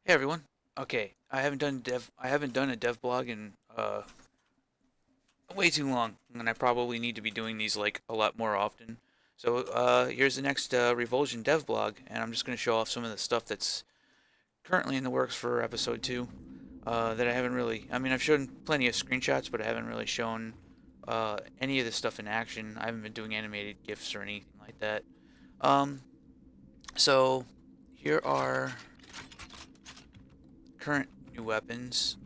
Hey everyone. Okay, I haven't done a dev blog in way too long, and I probably need to be doing these like a lot more often. So here's the next Revulsion dev blog, and I'm just going to show off some of the stuff that's currently in the works for episode 2 that I haven't really. I mean, I've shown plenty of screenshots, but I haven't really shown any of the stuff in action. I haven't been doing animated GIFs or anything like that. Um, so here are current new weapons.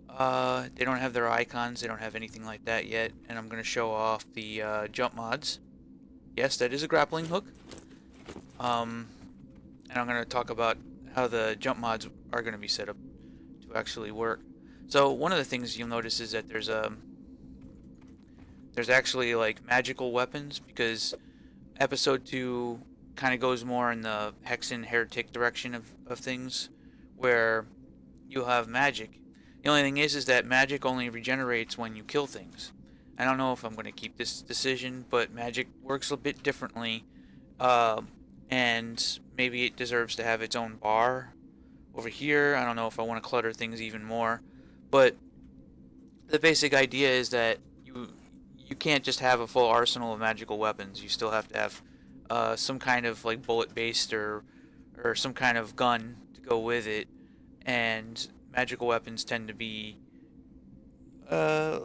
They don't have their icons, they don't have anything like that yet, and I'm going to show off the jump mods. Yes, that is a grappling hook. Um, and I'm going to talk about how the jump mods are going to be set up to actually work. So one of the things you'll notice is that there's actually like magical weapons, because episode 2 kind of goes more in the Hexen heretic direction of things, where you'll have magic. The only thing is that magic only regenerates when you kill things. I don't know if I'm going to keep this decision, but magic works a bit differently, uh, and maybe it deserves to have its own bar over here. I don't know if I want to clutter things even more, but the basic idea is that you can't just have a full arsenal of magical weapons. You still have to have some kind of like bullet-based or some kind of gun to go with it, and magical weapons tend to be uh,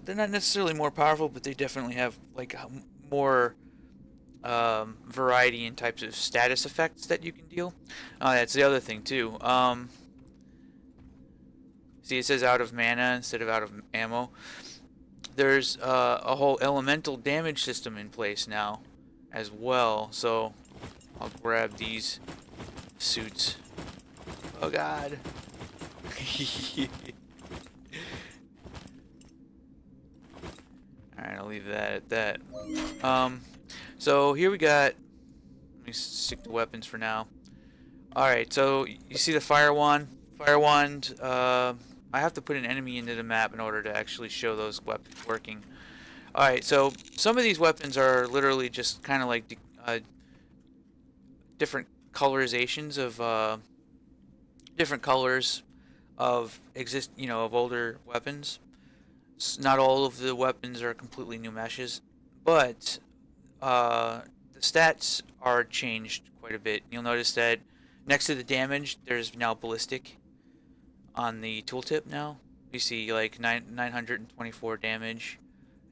they're not necessarily more powerful, but they definitely have like more variety in types of status effects that you can deal. That's the other thing too. See, it says out of mana instead of out of ammo. There's a whole elemental damage system in place now as well. So I'll grab these suits. Oh God. Alright, I'll leave that at that. So here we got. Let me stick to weapons for now. Alright, so you see the fire wand? Fire wand, I have to put an enemy into the map in order to actually show those weapons working. Alright, so some of these weapons are literally just kind of like different colorizations of different colors of of older weapons. Not all of the weapons are completely new meshes, but the stats are changed quite a bit. You'll notice that next to the damage, there's now ballistic on the tooltip now. You see like 924 damage,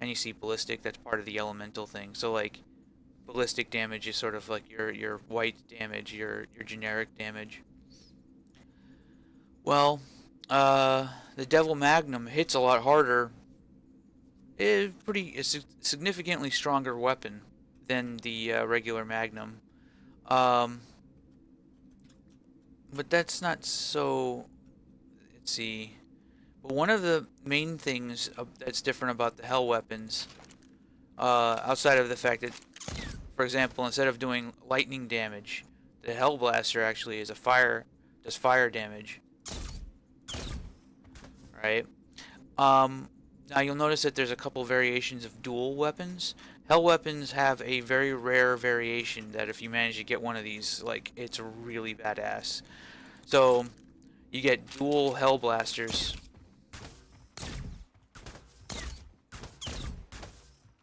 and you see ballistic. That's part of the elemental thing. So like ballistic damage is sort of like your white damage, your generic damage. Well, the Devil Magnum hits a lot harder. It's a significantly stronger weapon than the regular Magnum. Um, but that's not so. Let's see. But one of the main things that's different about the Hell weapons, outside of the fact that, for example, instead of doing lightning damage, the Hell Blaster actually is does fire damage. Right? Now you'll notice that there's a couple variations of dual weapons. Hell weapons have a very rare variation that if you manage to get one of these, like, it's really badass. So you get dual Hell Blasters,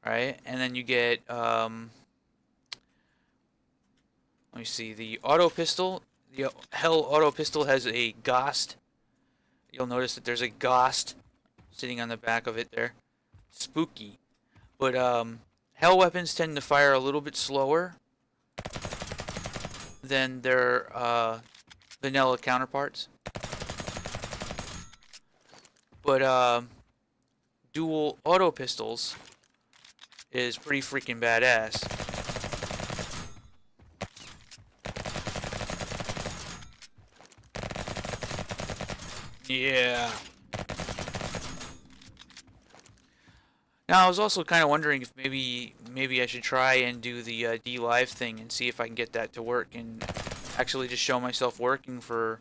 right? And then you get let me see, the auto pistol. The Hell auto pistol has a Ghost. You'll notice that there's a Ghost sitting on the back of it there. Spooky. But Hell weapons tend to fire a little bit slower than their vanilla counterparts. But dual auto pistols is pretty freaking badass. Yeah. Now I was also kind of wondering if maybe I should try and do the D Live thing and see if I can get that to work and actually just show myself working for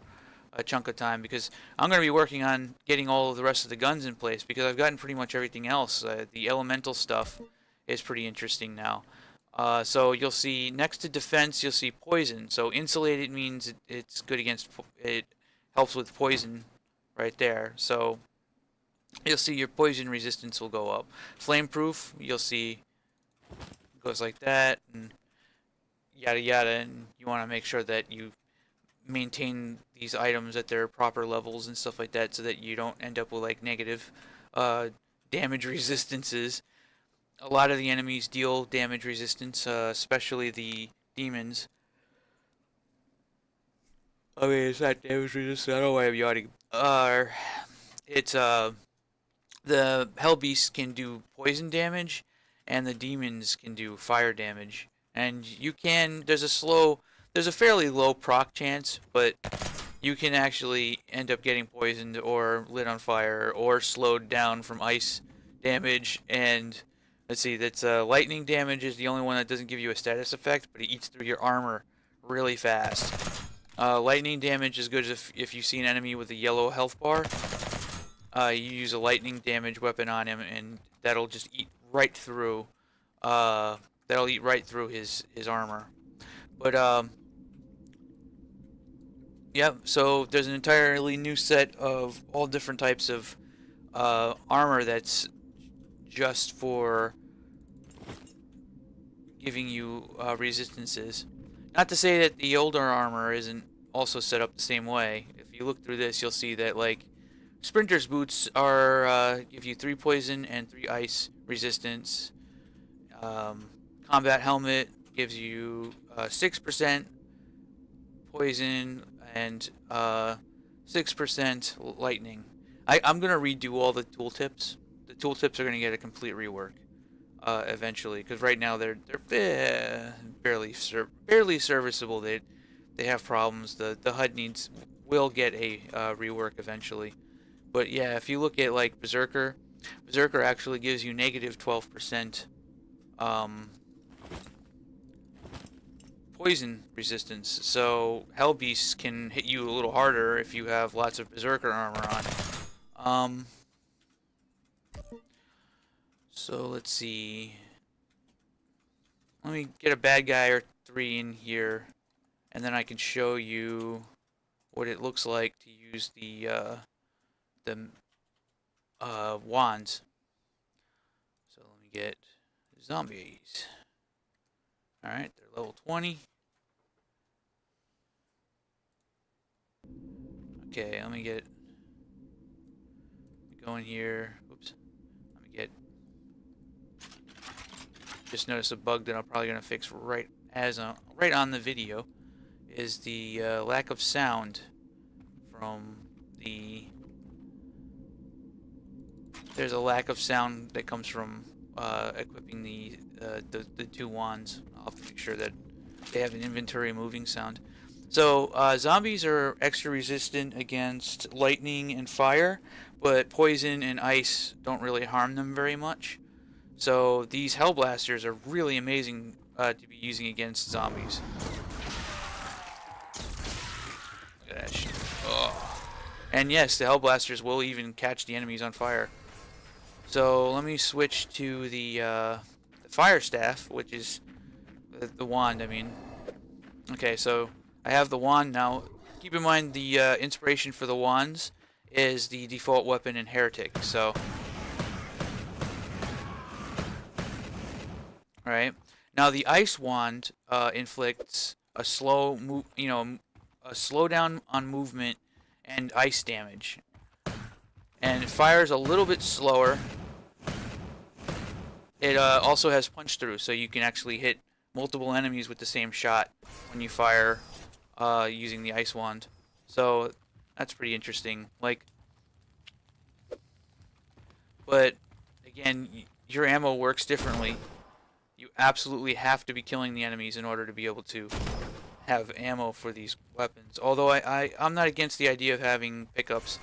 a chunk of time, because I'm going to be working on getting all of the rest of the guns in place, because I've gotten pretty much everything else. The elemental stuff is pretty interesting now. So you'll see next to defense, you'll see poison. So insulated means it's good against it. helps with poison right there. So you'll see your poison resistance will go up. Flameproof, you'll see, goes like that, and yada yada. And you want to make sure that you maintain these items at their proper levels and stuff like that, so that you don't end up with like negative damage resistances. A lot of the enemies deal damage resistance, especially the demons. I mean, it's not damage resistant. I don't know why I'm yawning. It's the hell beasts can do poison damage, and the demons can do fire damage. And you can there's a fairly low proc chance, but you can actually end up getting poisoned or lit on fire or slowed down from ice damage. And let's see, that's lightning damage is the only one that doesn't give you a status effect, but it eats through your armor really fast. Lightning damage is good if you see an enemy with a yellow health bar. You use a lightning damage weapon on him, and that'll just eat right through. That'll eat right through his armor. But yeah. So there's an entirely new set of all different types of armor that's just for giving you resistances. Not to say that the older armor isn't also set up the same way. If you look through this, you'll see that like Sprinter's boots are give you 3 poison and 3 ice resistance. Combat helmet gives you 6% poison and 6% lightning. I'm gonna redo all the tooltips. The tooltips are gonna get a complete rework eventually, because right now they're barely serviceable. They have problems. The HUD will get a rework eventually. But yeah, if you look at like Berserker actually gives you negative 12% poison resistance. So Hell Beasts can hit you a little harder if you have lots of Berserker armor on. So let's see. Let me get a bad guy or 3 in here, and then I can show you what it looks like to use the wands. So let me get zombies. Alright, they're level 20. Okay, let me go in here. Oops. Let me get. Just noticed a bug that I'm probably gonna fix right on the video. Is the lack of sound from the. There's a lack of sound that comes from equipping the 2 wands. I'll have to make sure that they have an inventory moving sound. So zombies are extra resistant against lightning and fire, but poison and ice don't really harm them very much. So these Hellblasters are really amazing to be using against zombies. Look at that shit. Oh. And yes, the Hellblasters will even catch the enemies on fire. So let me switch to the Fire Staff, which is the wand, I mean. Okay, so I have the wand now. Keep in mind the inspiration for the wands is the default weapon in Heretic. So, alright. Now the Ice Wand inflicts a slowdown on movement and ice damage. And it fires a little bit slower. It also has punch through, so you can actually hit multiple enemies with the same shot when you fire using the Ice Wand. So that's pretty interesting. But again, your ammo works differently. You absolutely have to be killing the enemies in order to be able to have ammo for these weapons. Although I'm not against the idea of having pickups.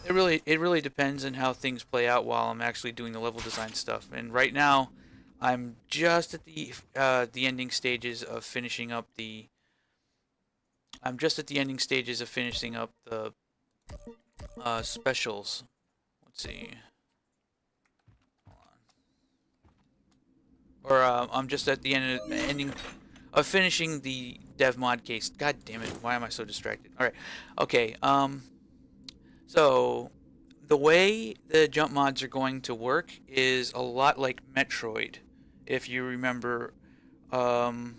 It really depends on how things play out while I'm actually doing the level design stuff. And right now, I'm just at the ending stages of finishing up the. I'm just at the ending stages of finishing up the specials. Let's see. Hold on. Or I'm just at the ending of finishing the dev mod case. God damn it! Why am I so distracted? All right. Okay. So the way the jump mods are going to work is a lot like Metroid, if you remember. In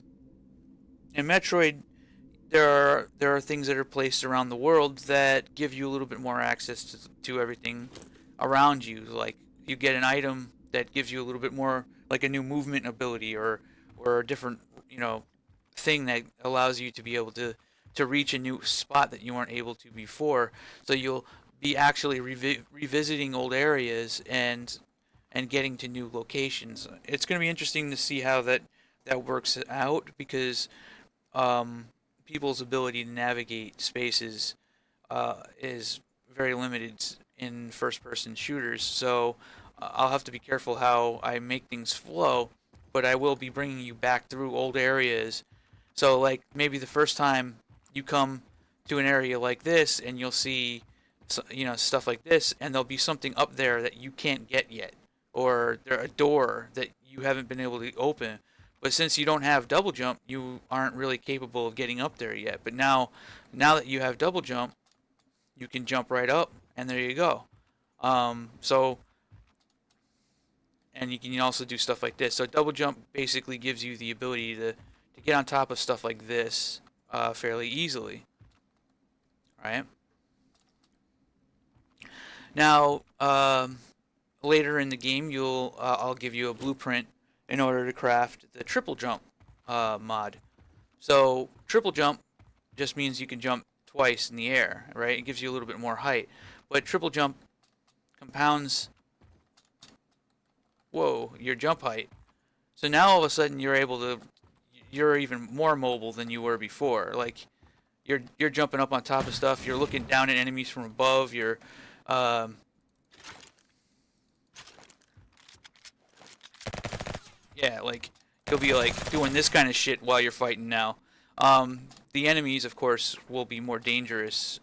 Metroid, there are things that are placed around the world that give you a little bit more access to everything around you. Like you get an item that gives you a little bit more, like a new movement ability, or a different, thing that allows you to be able to reach a new spot that you weren't able to before. So you'll be actually revisiting old areas and getting to new locations. It's going to be interesting to see how that works out, because people's ability to navigate spaces is very limited in first-person shooters. So I'll have to be careful how I make things flow, but I will be bringing you back through old areas. So like maybe the first time you come to an area like this and you'll see stuff like this, and there'll be something up there that you can't get yet, or a door that you haven't been able to open. But since you don't have double jump, you aren't really capable of getting up there yet. But now that you have double jump, you can jump right up, and there you go. And you can also do stuff like this. So double jump basically gives you the ability to get on top of stuff like this fairly easily. Right? Now, later in the game, I'll give you a blueprint in order to craft the triple jump mod. So triple jump just means you can jump twice in the air, right? It gives you a little bit more height. But triple jump compounds, your jump height. So now all of a sudden you're even more mobile than you were before. Like you're jumping up on top of stuff, you're looking down at enemies from above, you're like you'll be like doing this kind of shit while you're fighting now. The enemies, of course, will be more dangerous,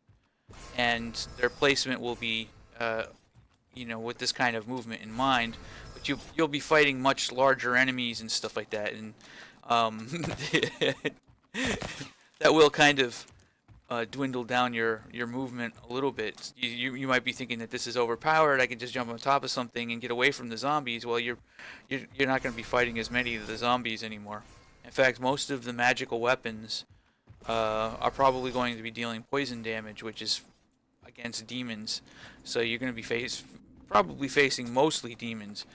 and their placement will be, with this kind of movement in mind. But you'll be fighting much larger enemies and stuff like that, and that will kind of dwindle down your movement a little bit. You might be thinking that this is overpowered. I can just jump on top of something and get away from the zombies. Well, you're not going to be fighting as many of the zombies anymore. In fact, most of the magical weapons are probably going to be dealing poison damage, which is against demons. So you're going to be probably facing mostly demons.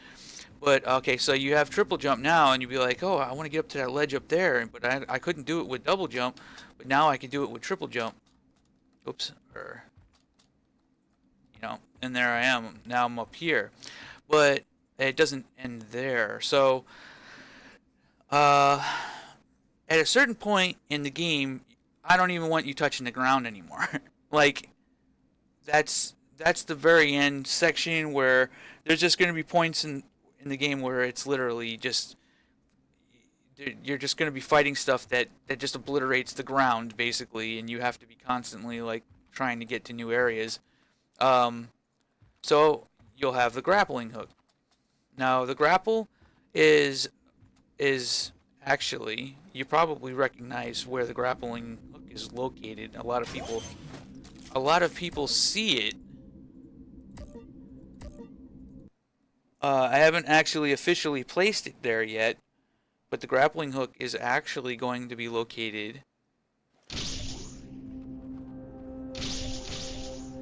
But okay, so you have triple jump now, and you'd be like, oh, I want to get up to that ledge up there, but I couldn't do it with double jump, but now I can do it with triple jump. Oops, and there I am. Now I'm up here, but it doesn't end there. So, at a certain point in the game, I don't even want you touching the ground anymore. Like, that's the very end section where there's just going to be points in the game where it's literally just you're just going to be fighting stuff that just obliterates the ground basically, and you have to be constantly like trying to get to new areas. So you'll have the grappling hook. Now the grapple is actually, you probably recognize where the grappling hook is located. A lot of people see it. I haven't actually officially placed it there yet, but the grappling hook is actually going to be located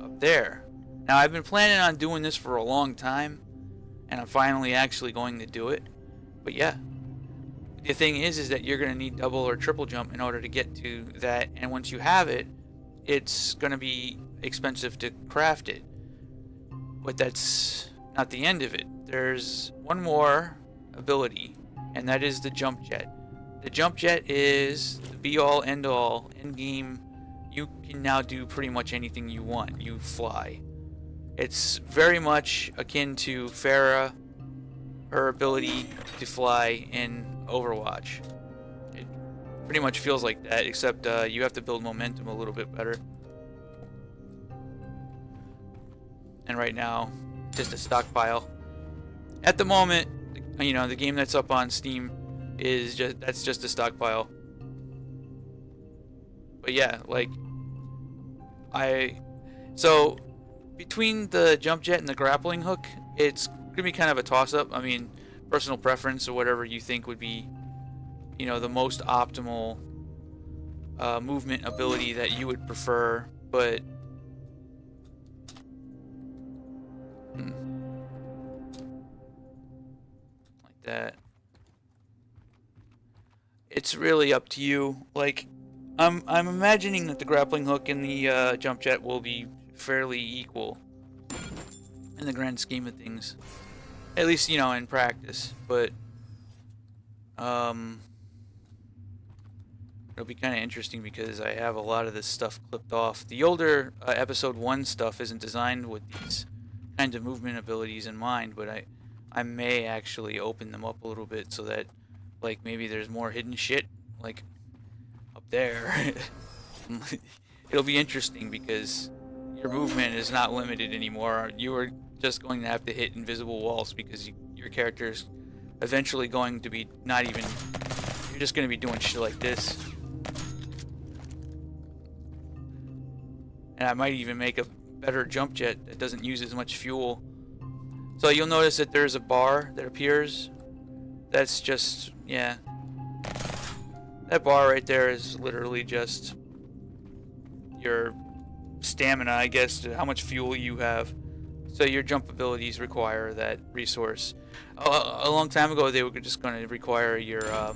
up there. Now, I've been planning on doing this for a long time, and I'm finally actually going to do it. But yeah, the thing is that you're going to need double or triple jump in order to get to that, and once you have it, it's going to be expensive to craft it. But that's not the end of it. There's one more ability, and that is the jump jet. The jump jet is the be-all, end-all, in-game. You can now do pretty much anything you want. You fly. It's very much akin to Farah, her ability to fly in Overwatch. It pretty much feels like that, except you have to build momentum a little bit better. And right now, just a stockpile. At the moment, the game that's up on Steam is just a stockpile. But yeah, like so between the jump jet and the grappling hook, it's gonna be kind of a toss-up. I mean, personal preference or whatever you think would be, the most optimal movement ability that you would prefer. But like that, it's really up to you. Like, I'm imagining that the grappling hook and the jump jet will be fairly equal in the grand scheme of things, at least in practice. But it'll be kind of interesting because I have a lot of this stuff clipped off. The older episode 1 stuff isn't designed with these kinds of movement abilities in mind, but I may actually open them up a little bit so that, like, maybe there's more hidden shit, like, up there. It'll be interesting because your movement is not limited anymore. You are just going to have to hit invisible walls because your character is eventually going to be not even... You're just going to be doing shit like this. And I might even make a better jump jet that doesn't use as much fuel. So you'll notice that there's a bar that appears. That's just, yeah. That bar right there is literally just your stamina, I guess, how much fuel you have. So your jump abilities require that resource. A long time ago, they were just going to require your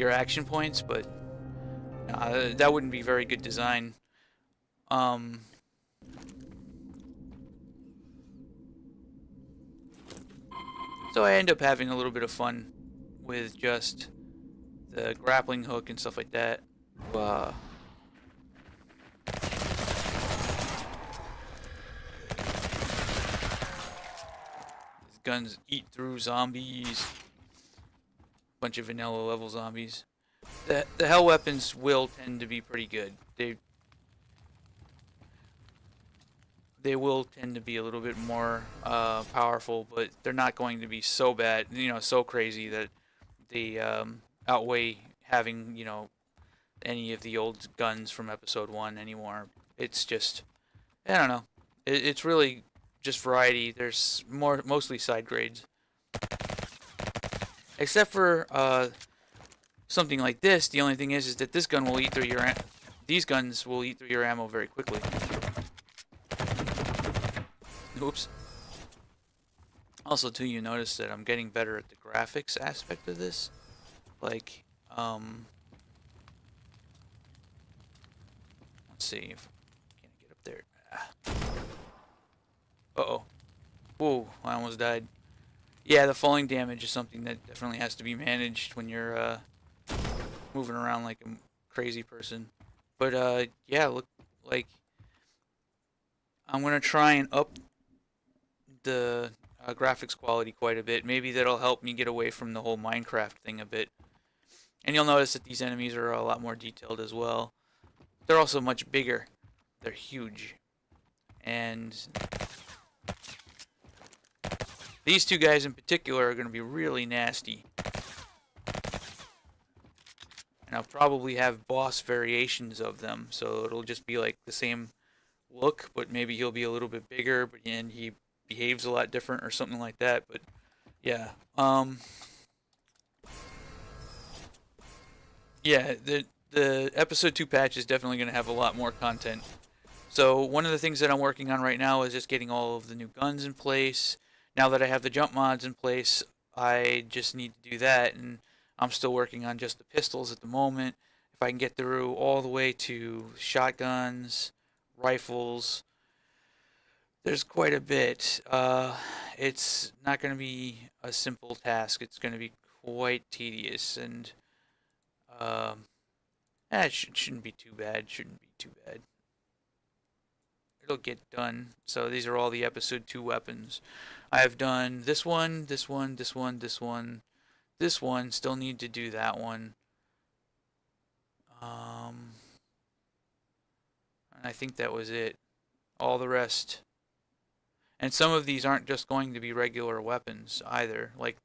action points, but that wouldn't be very good design. So I end up having a little bit of fun with just the grappling hook and stuff like that. These guns eat through zombies. Bunch of vanilla level zombies. The hell weapons will tend to be pretty good. They will tend to be a little bit more powerful, but they're not going to be so bad, so crazy that they outweigh having, any of the old guns from episode 1 anymore. It's just, I don't know. It's really just variety. There's mostly side grades. Except for something like this, the only thing is that this gun will eat through these guns will eat through your ammo very quickly. Oops. Also, too, you notice that I'm getting better at the graphics aspect of this. Like, let's see if can I get up there. Uh-oh. Whoa, I almost died. Yeah, the falling damage is something that definitely has to be managed when you're moving around like a crazy person. But yeah, look, like, I'm gonna try and up the graphics quality quite a bit. Maybe that'll help me get away from the whole Minecraft thing a bit. And you'll notice that these enemies are a lot more detailed as well. They're also much bigger. They're huge. And these two guys in particular are going to be really nasty. And I'll probably have boss variations of them, so it'll just be like the same look, but maybe he'll be a little bit bigger, and he behaves a lot different or something like that. But yeah, yeah, the episode 2 patch is definitely going to have a lot more content. So one of the things that I'm working on right now is just getting all of the new guns in place. Now that I have the jump mods in place, I just need to do that, and I'm still working on just the pistols at the moment. If I can get through all the way to shotguns, rifles, there's quite a bit. It's not going to be a simple task. It's going to be quite tedious, and it shouldn't be too bad. Shouldn't be too bad. It'll get done. So these are all the episode 2 weapons. I have done this one, this one, this one, this one, this one. Still need to do that one. And I think that was it. All the rest. And some of these aren't just going to be regular weapons either. Like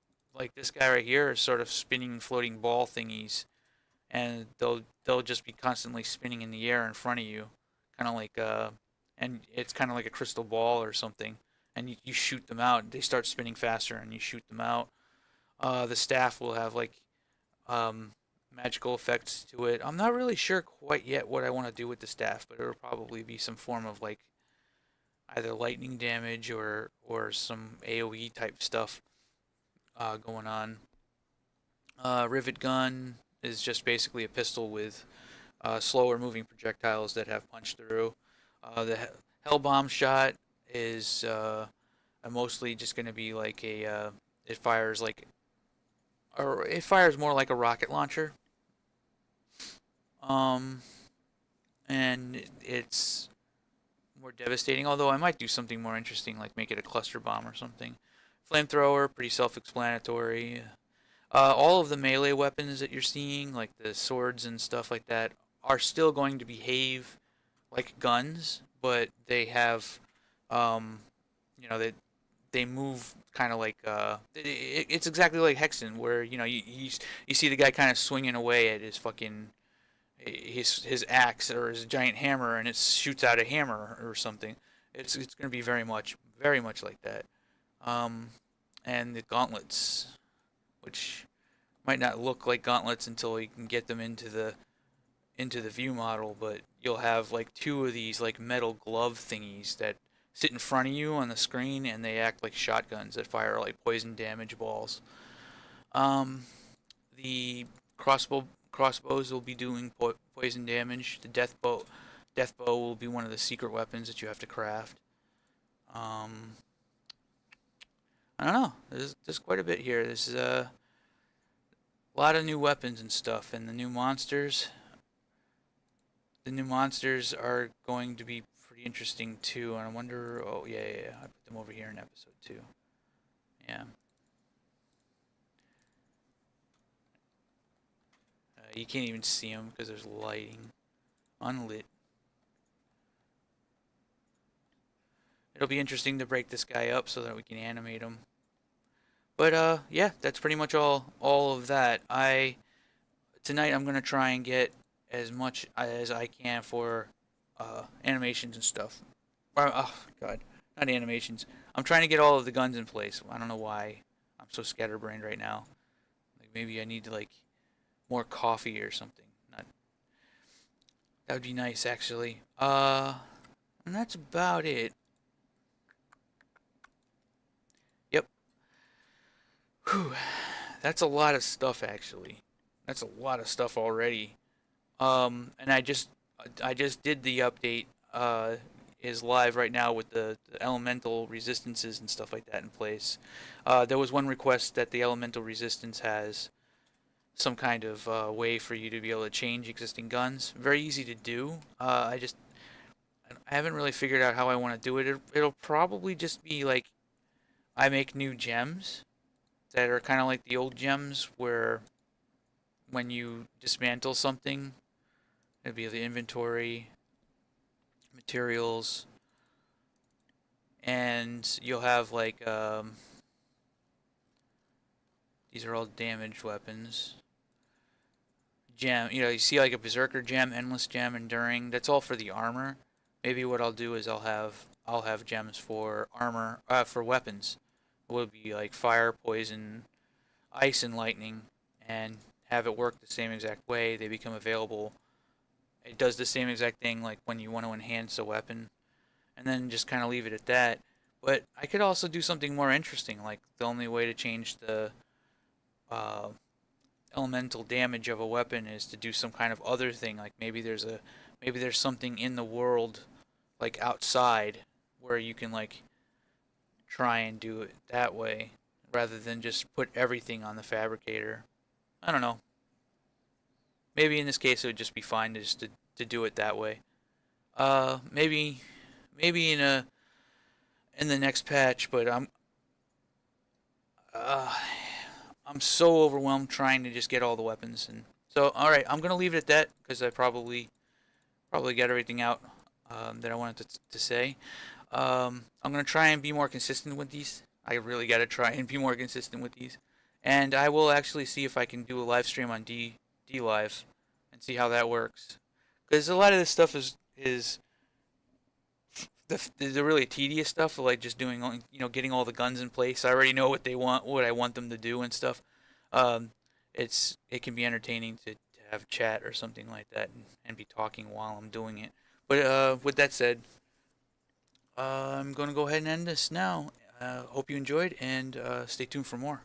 this guy right here is sort of spinning floating ball thingies. and they'll just be constantly spinning in the air in front of you, kind of like and it's kind of like a crystal ball or something, and you shoot them out. They start spinning faster, and you shoot them out. The staff will have like um, magical effects to it. I'm not really sure quite yet what I want to do with the staff, but it'll probably be some form of like either lightning damage or some AOE type stuff going on. Rivet gun is just basically a pistol with slower moving projectiles that have punch through. The Hell Bomb shot is mostly just going to be like it fires like, or it fires more like a rocket launcher. Um, and it's more devastating. Although I might do something more interesting, like make it a cluster bomb or something. Flamethrower, pretty self-explanatory. All of the melee weapons that you're seeing, like the swords and stuff like that, are still going to behave like guns, but they have, um, they move kind of like it's exactly like Hexen, where you see the guy kind of swinging away at his fucking his axe or his giant hammer, and it shoots out a hammer or something. It's going to be very much like that. Um, and the gauntlets, which might not look like gauntlets until you can get them into the view model, but you'll have like two of these like metal glove thingies that sit in front of you on the screen, and they act like shotguns that fire like poison damage balls. The crossbows will be doing poison damage. The death bow will be one of the secret weapons that you have to craft. Um, I don't know. There's quite a bit here. There's a lot of new weapons and stuff, and the new monsters. The new monsters are going to be pretty interesting too, and I wonder. Oh yeah. I put them over here in episode 2. Yeah. You can't even see them because there's lighting. Unlit. It'll be interesting to break this guy up so that we can animate him. But yeah, that's pretty much all of that. Tonight I'm gonna try and get as much as I can for animations and stuff. Oh God, not animations. I'm trying to get all of the guns in place. I don't know why I'm so scatterbrained right now. Like maybe I need to like more coffee or something. Not That would be nice actually. And that's about it. Yep. Whew. That's a lot of stuff actually. That's a lot of stuff already. And I just did the update. Is live right now with the elemental resistances and stuff like that in place. There was one request that the elemental resistance has some kind of way for you to be able to change existing guns. Very easy to do. I haven't really figured out how I want to do it. It'll probably just be like I make new gems that are kind of like the old gems where when you dismantle something, it'll be the inventory, materials, and you'll have like these are all damaged weapons. Gem, you see like a berserker gem, endless gem, enduring. That's all for the armor. Maybe what I'll do is I'll have gems for armor, for weapons. It would be like fire, poison, ice, and lightning, and have it work the same exact way. They become available. It does the same exact thing like when you want to enhance a weapon, and then just kind of leave it at that. But I could also do something more interesting, like the only way to change the uh, elemental damage of a weapon is to do some kind of other thing. Like maybe there's something in the world, like outside, where you can like try and do it that way, rather than just put everything on the fabricator. I don't know. Maybe in this case it would just be fine to do it that way. Maybe in the next patch, but uh, I'm so overwhelmed trying to just get all the weapons, and so all right, I'm gonna leave it at that because I probably got everything out that I wanted to say. I'm gonna try and be more consistent with these. I really gotta try and be more consistent with these, and I will actually see if I can do a live stream on D Live and see how that works. Because a lot of this stuff is the really tedious stuff, like just doing, getting all the guns in place. I already know what they want, what I want them to do and stuff. Um, it can be entertaining to have chat or something like that and be talking while I'm doing it. But with that said, I'm gonna go ahead and end this now. Hope you enjoyed and stay tuned for more.